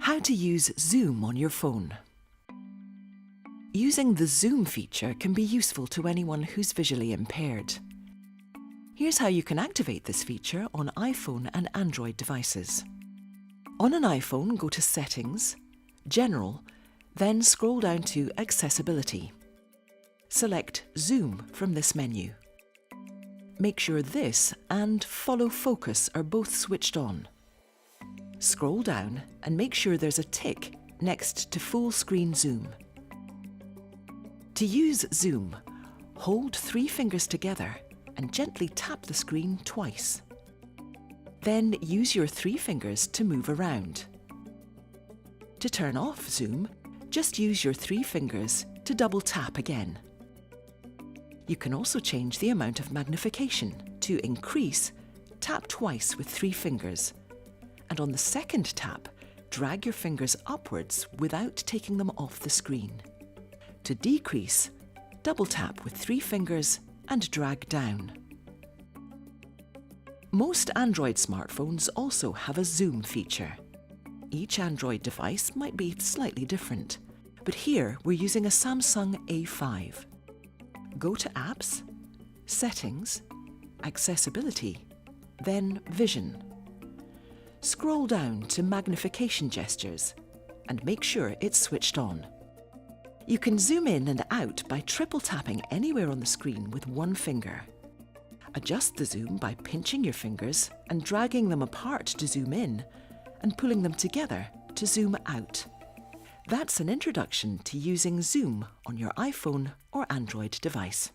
How to use Zoom on your phone. Using the Zoom feature can be useful to anyone who's visually impaired. Here's how you can activate this feature on iPhone and Android devices. On an iPhone, go to Settings, General, then scroll down to Accessibility. Select Zoom from this menu. Make sure this and Follow Focus are both switched on. Scroll down and make sure there's a tick next to Full Screen Zoom. To use Zoom, hold 3 fingers together and gently tap the screen twice. Then use your 3 fingers to move around. To turn off Zoom, just use your 3 fingers to double tap again. You can also change the amount of magnification. To increase, tap twice with 3 fingers, and on the second tap, drag your fingers upwards without taking them off the screen. To decrease, double tap with 3 fingers and drag down. Most Android smartphones also have a Zoom feature. Each Android device might be slightly different, but here we're using a Samsung A5. Go to Apps, Settings, Accessibility, then Vision. Scroll down to Magnification Gestures and make sure it's switched on. You can zoom in and out by triple tapping anywhere on the screen with 1 finger. Adjust the zoom by pinching your fingers and dragging them apart to zoom in and pulling them together to zoom out. That's an introduction to using Zoom on your iPhone or Android device.